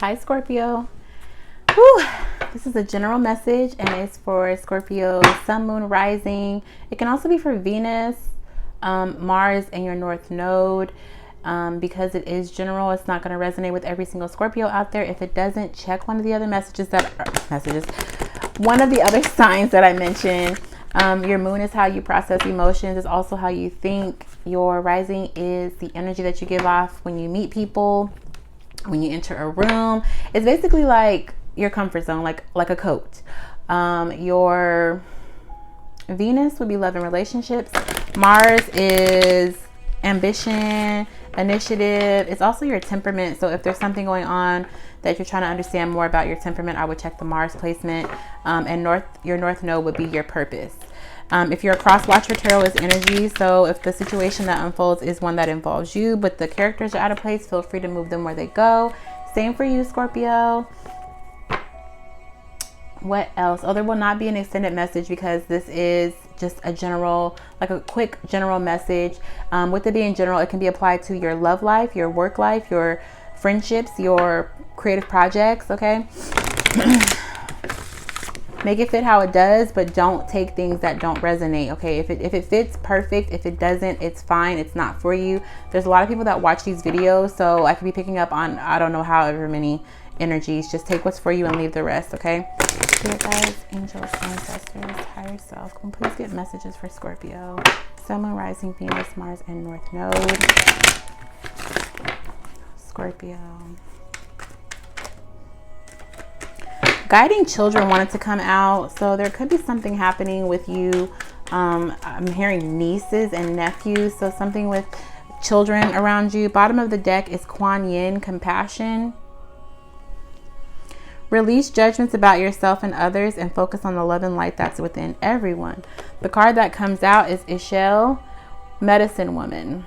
Hi, Scorpio. Whew. This is a general message and it's for Scorpio, Sun, Moon, Rising. It can also be for Venus, Mars, and your North Node. Because it is general, it's not going to resonate with every single Scorpio out there. If it doesn't, check one of the other one of the other signs that I mentioned. Your moon is how you process emotions. It's also how you think. Your rising is the energy that you give off when you meet people, when you enter a room. It's basically like your comfort zone, like a coat. Your Venus would be love and relationships. Mars is ambition, initiative. It's also your temperament. So if there's something going on that you're trying to understand more about your temperament, I would check the Mars placement. And your North Node would be your purpose. If you're a cross watcher, tarot is energy. So if the situation that unfolds is one that involves you, but the characters are out of place, feel free to move them where they go. Same for you, Scorpio. What else? Oh, there will not be an extended message because this is just a general, like a quick general message. With it being general, it can be applied to your love life, your work life, your friendships, your creative projects. Okay. Make it fit how it does, but don't take things that don't resonate. Okay. If it fits, perfect. If it doesn't, it's fine. It's not for you. There's a lot of people that watch these videos, so I could be picking up on, I don't know, however many energies. Just take what's for you and leave the rest. Okay. Spirit guides, angels, ancestors, higher self. Can please get messages for Scorpio, Sun, Moon, Rising, Venus, Mars, and North Node. Scorpio. Guiding children wanted to come out, so there could be something happening with you. I'm hearing nieces and nephews, so something with children around you. Bottom of the deck is Kuan Yin, compassion. Release judgments about yourself and others and focus on the love and light that's within everyone. The card that comes out is Ishel, medicine woman.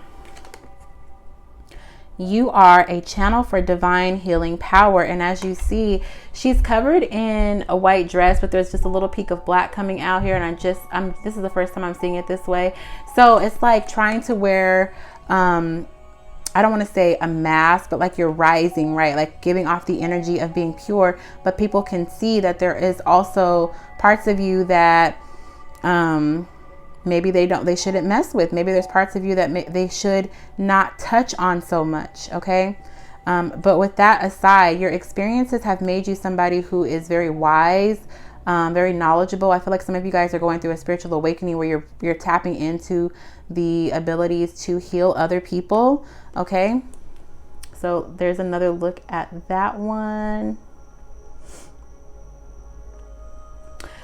You are a channel for divine healing power. And as you see, she's covered in a white dress, but there's just a little peak of black coming out here. And this is the first time I'm seeing it this way. So it's like trying to wear, I don't want to say a mask, but like you're rising, right? Like giving off the energy of being pure, but people can see that there is also parts of you that, maybe they shouldn't mess with. Maybe there's parts of you that they should not touch on so much. Okay. But with that aside, your experiences have made you somebody who is very wise, very knowledgeable. I feel like some of you guys are going through a spiritual awakening where you're tapping into the abilities to heal other people. Okay. So there's another look at that one.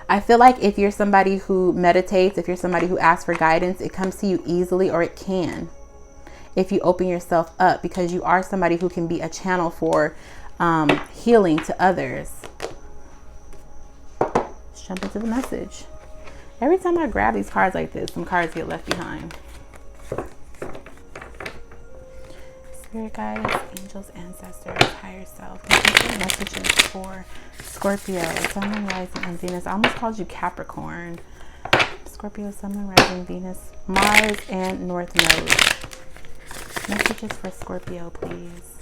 I feel like if you're somebody who meditates, if you're somebody who asks for guidance, it comes to you easily, or it can, if you open yourself up, because you are somebody who can be a channel for healing to others. Let's jump into the message. Every time I grab these cards like this, some cards get left behind. Spirit guides, angels, ancestors, higher self. Messages for Scorpio, Sun, Moon, Rising, and Venus. I almost called you Capricorn. Scorpio, Sun, Moon, Rising, Venus, Mars, and North Node. Messages for Scorpio, please.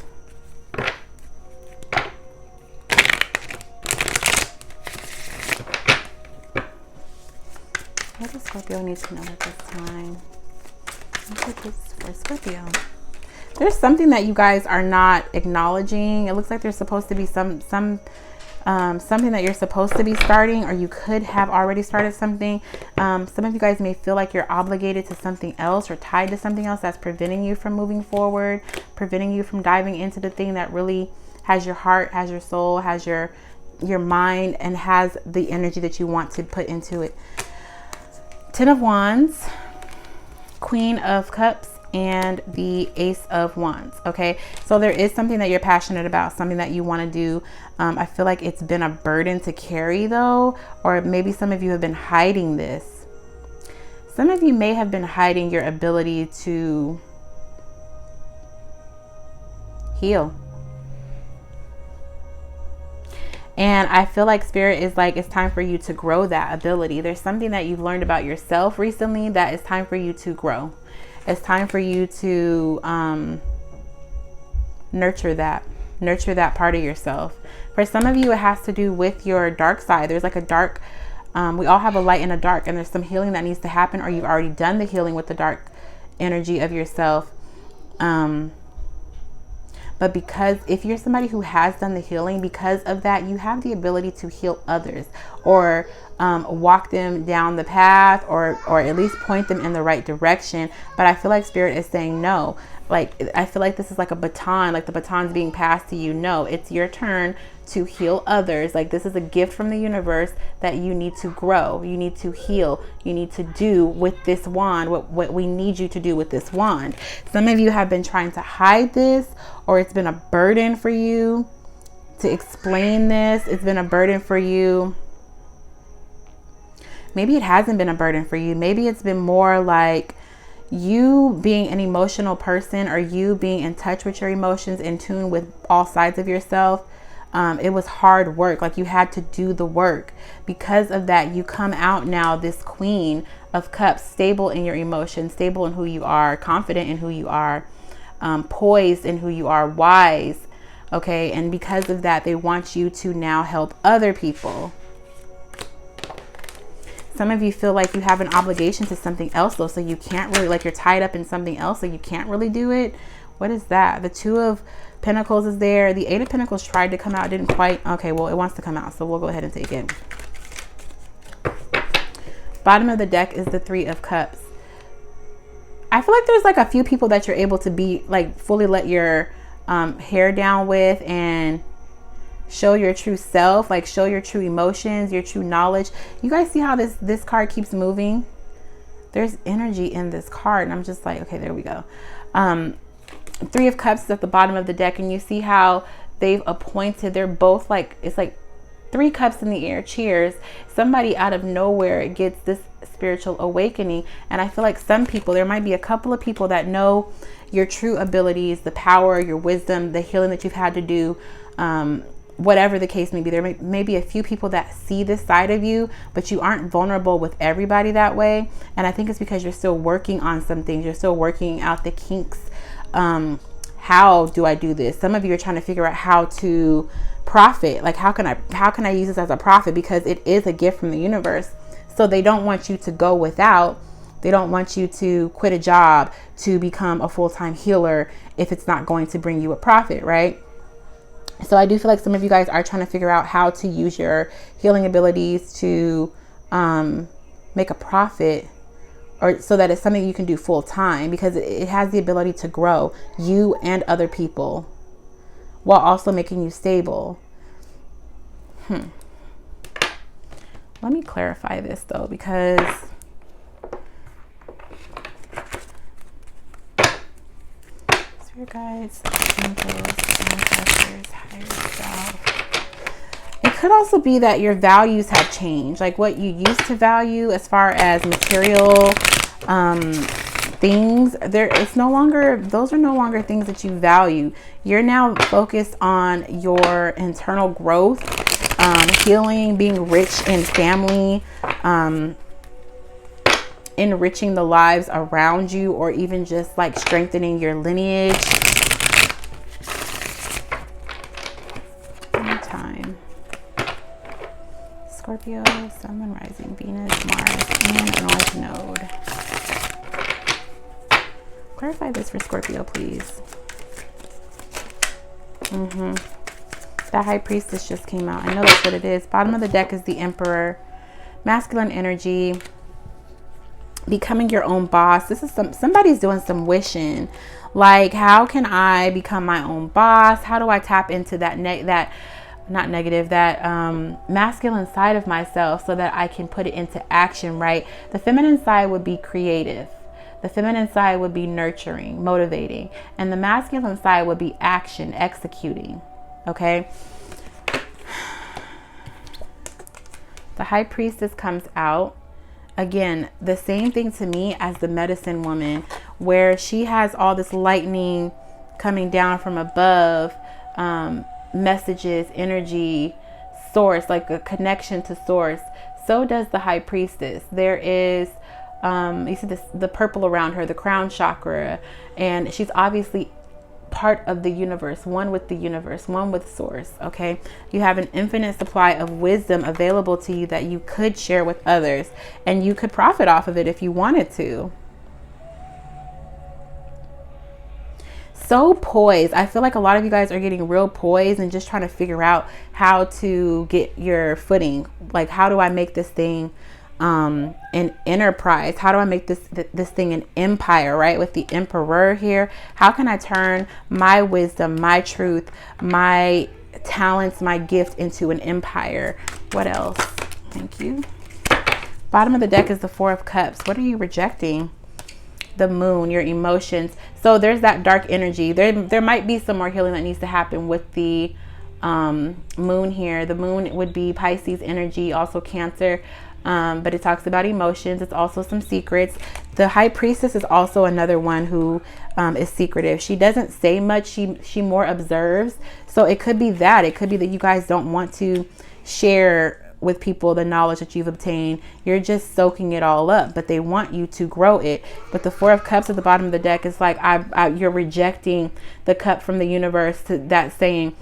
What does Scorpio need to know at this time? Messages for Scorpio. There's something that you guys are not acknowledging. It looks like there's supposed to be something that you're supposed to be starting, or you could have already started something. Some of you guys may feel like you're obligated to something else or tied to something else that's preventing you from moving forward, preventing you from diving into the thing that really has your heart, has your soul, has your mind, and has the energy that you want to put into it. Ten of Wands, Queen of Cups, and the Ace of Wands. Okay, so there is something that you're passionate about, something that you want to do. I feel like it's been a burden to carry though, or maybe some of you have been hiding this. Some of you may have been hiding your ability to heal. And I feel like Spirit is like, it's time for you to grow that ability. There's something that you've learned about yourself recently that it's time for you to grow. It's time for you to nurture that. Nurture that part of yourself. For some of you, it has to do with your dark side. There's like a dark, we all have a light and a dark, and there's some healing that needs to happen, or you've already done the healing with the dark energy of yourself. But because if you're somebody who has done the healing, because of that, you have the ability to heal others, or walk them down the path, or at least point them in the right direction. But I feel like Spirit is saying no. Like, I feel like this is like a baton, like the baton's being passed to you. No, it's your turn to heal others. Like, this is a gift from the universe that you need to grow. You need to heal. You need to do with this wand what we need you to do with this wand. Some of you have been trying to hide this, or it's been a burden for you to explain this. It's been a burden for you. Maybe it hasn't been a burden for you. Maybe it's been more like you being an emotional person, or you being in touch with your emotions, in tune with all sides of yourself. It was hard work. Like, you had to do the work. Because of that, you come out now this Queen of Cups, stable in your emotions, stable in who you are, confident in who you are, poised in who you are, wise. Okay. And because of that, they want you to now help other people. Some of you feel like you have an obligation to something else, though, so you can't really, like, you're tied up in something else, so you can't really do it. What is that? The Two of Pentacles is there. The Eight of Pentacles tried to come out, didn't quite. Okay, well, it wants to come out, so we'll go ahead and take it. Bottom of the deck is the Three of Cups. I feel like there's like a few people that you're able to be like fully let your hair down with, and show your true self, like show your true emotions, your true knowledge. You guys see how this card keeps moving? There's energy in this card, and I'm just like, okay, there we go. Three of Cups is at the bottom of the deck, and you see how they've appointed, they're both like, it's like 3 cups in the air. Cheers. Somebody out of nowhere gets this spiritual awakening. And I feel like some people, there might be a couple of people that know your true abilities, the power, your wisdom, the healing that you've had to do, whatever the case may be. There may be a few people that see this side of you, but you aren't vulnerable with everybody that way. And I think it's because you're still working on some things. You're still working out the kinks. How do I do this? Some of you are trying to figure out how to profit. Like, how can I use this as a profit? Because it is a gift from the universe. So they don't want you to go without. They don't want you to quit a job to become a full-time healer if it's not going to bring you a profit, right? So I do feel like some of you guys are trying to figure out how to use your healing abilities to make a profit, or so that it's something you can do full time, because it has the ability to grow you and other people while also making you stable. Let me clarify this though, because your guides, angels, ancestors, higher self. It could also be that your values have changed, like what you used to value as far as material things. Those are no longer things that you value. You're now focused on your internal growth, healing, being rich in family, enriching the lives around you, or even just like strengthening your lineage. Time. Scorpio, Sun, Moon, Rising, Venus, Mars, and North Node. Clarify this for Scorpio, please. The High Priestess just came out. I know that's what it is. Bottom of the deck is the Emperor. Masculine energy. Becoming your own boss. This is somebody's doing some wishing. Like, how can I become my own boss? How do I tap into that masculine side of myself so that I can put it into action, right? The feminine side would be creative. The feminine side would be nurturing, motivating. And the masculine side would be action, executing. Okay? The High Priestess comes out. Again, the same thing to me as the Medicine Woman, where she has all this lightning coming down from above, messages, energy, source, like a connection to source. So does the High Priestess. There is, you see the purple around her, the crown chakra, and she's obviously part of the universe, one with the universe, one with source. Okay. You have an infinite supply of wisdom available to you that you could share with others, and you could profit off of it if you wanted to. So poised. I feel like a lot of you guys are getting real poised and just trying to figure out how to get your footing. Like, how do I make this thing an enterprise? How do I make this thing an empire, right? With the emperor here, how can I turn my wisdom, my truth, my talents, my gift into an empire? What else? Thank you. Bottom of the deck is the Four of Cups. What are you rejecting? The Moon, your emotions. So there's that dark energy. There might be some more healing that needs to happen with the Moon here. The Moon would be Pisces energy, also Cancer. But it talks about emotions. It's also some secrets. The High Priestess is also another one who is secretive. She doesn't say much. She more observes. So it could be that. It could be that you guys don't want to share with people the knowledge that you've obtained. You're just soaking it all up, but they want you to grow it. But the Four of Cups at the bottom of the deck is like you're rejecting the cup from the universe that's saying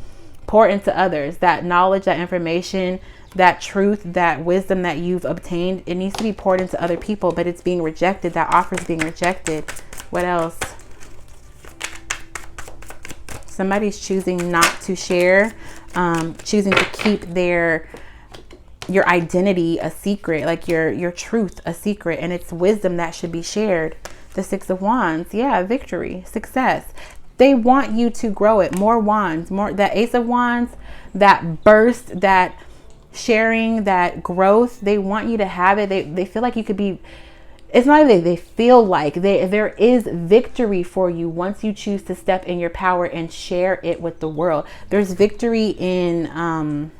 pour into others. That knowledge, that information, that truth, that wisdom that you've obtained, it needs to be poured into other people, but it's being rejected. That offer is being rejected. What else? Somebody's choosing not to share, choosing to keep your identity a secret, like your truth a secret, and it's wisdom that should be shared. The Six of Wands, yeah, victory, success. They want you to grow it. More wands, more that Ace of Wands, that burst, that sharing, that growth. They want you to have it. They feel like you could be. It's not like they feel like there is victory for you once you choose to step in your power and share it with the world. There's victory in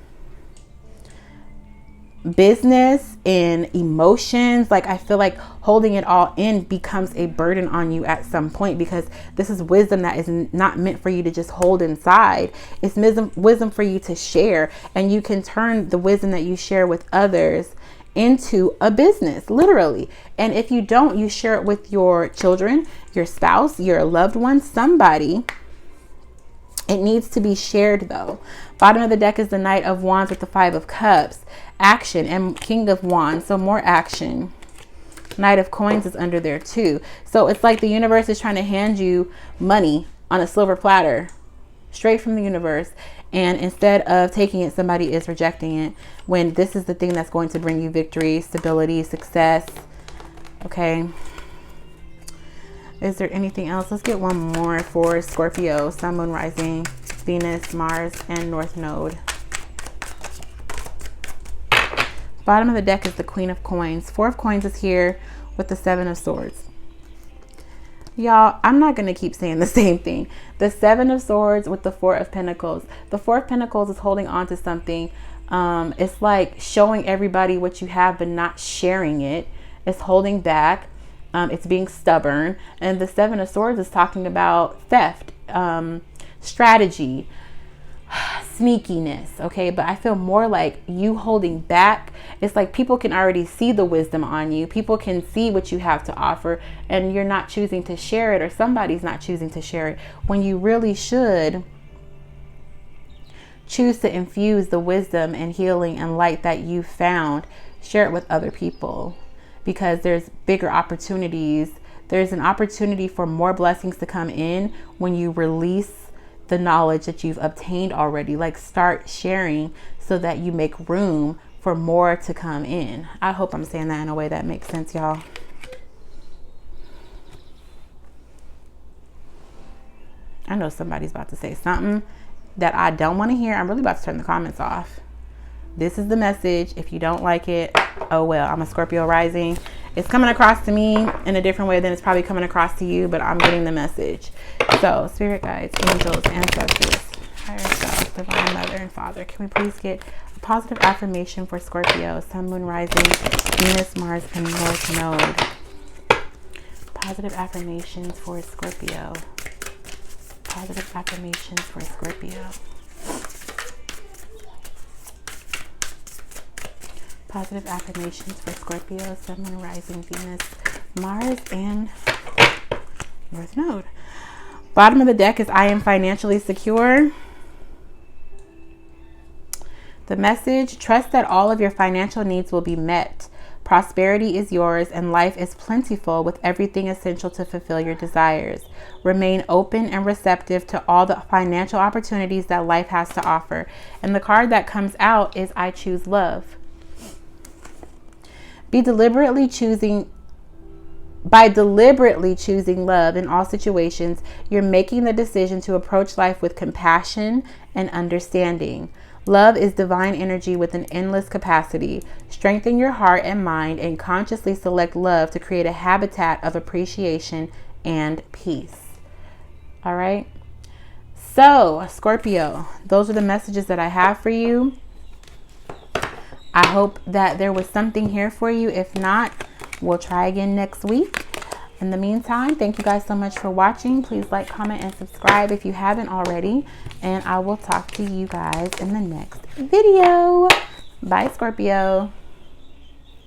business, in emotions. Like, I feel like holding it all in becomes a burden on you at some point, because this is wisdom that is not meant for you to just hold inside. It's wisdom for you to share, and you can turn the wisdom that you share with others into a business, literally. And if you don't, you share it with your children, your spouse, your loved one, somebody. It needs to be shared though. Bottom of the deck is the Knight of Wands with the Five of Cups. Action, and King of Wands, so more action. Knight of Coins is under there too. So it's like the universe is trying to hand you money on a silver platter, straight from the universe. And instead of taking it, somebody is rejecting it, when this is the thing that's going to bring you victory, stability, success. Okay. Is there anything else? Let's get one more for Scorpio, Sun, Moon, Rising, Venus, Mars, and North Node. Bottom of the deck is the Queen of Coins. Four of Coins is here with the Seven of Swords. Y'all, I'm not going to keep saying the same thing. The Seven of Swords with the Four of Pentacles. The Four of Pentacles is holding on to something. It's like showing everybody what you have, but not sharing it. It's holding back. It's being stubborn. And the Seven of Swords is talking about theft, strategy, sneakiness. Okay, but I feel more like you holding back. It's like people can already see the wisdom on you. People can see what you have to offer, and you're not choosing to share it, or somebody's not choosing to share it, when you really should choose to infuse the wisdom and healing and light that you found. Share it with other people, because there's bigger opportunities. There's an opportunity for more blessings to come in when you release the knowledge that you've obtained already. Like, start sharing so that you make room for more to come in. I hope I'm saying that in a way that makes sense, y'all. I know somebody's about to say something that I don't want to hear. I'm really about to turn the comments off. This is the message. If you don't like it, oh well. I'm a Scorpio rising. It's coming across to me in a different way than it's probably coming across to you, but I'm getting the message. So, spirit guides, angels, ancestors, higher self, divine mother, and father, can we please get a positive affirmation for Scorpio, Sun, Moon, Rising, Venus, Mars, and North Node? Positive affirmations for Scorpio. Positive affirmations for Scorpio. Positive affirmations for Scorpio, Sun, Moon, Rising, Venus, Mars, and North Node. Bottom of the deck is I am financially secure. The message, trust that all of your financial needs will be met. Prosperity is yours and life is plentiful with everything essential to fulfill your desires. Remain open and receptive to all the financial opportunities that life has to offer. And the card that comes out is I choose love. By deliberately choosing love in all situations, you're making the decision to approach life with compassion and understanding. Love is divine energy with an endless capacity. Strengthen your heart and mind and consciously select love to create a habitat of appreciation and peace. All right. So, Scorpio, those are the messages that I have for you. I hope that there was something here for you. If not, we'll try again next week. In the meantime, thank you guys so much for watching. Please like, comment, and subscribe if you haven't already. And I will talk to you guys in the next video. Bye, Scorpio.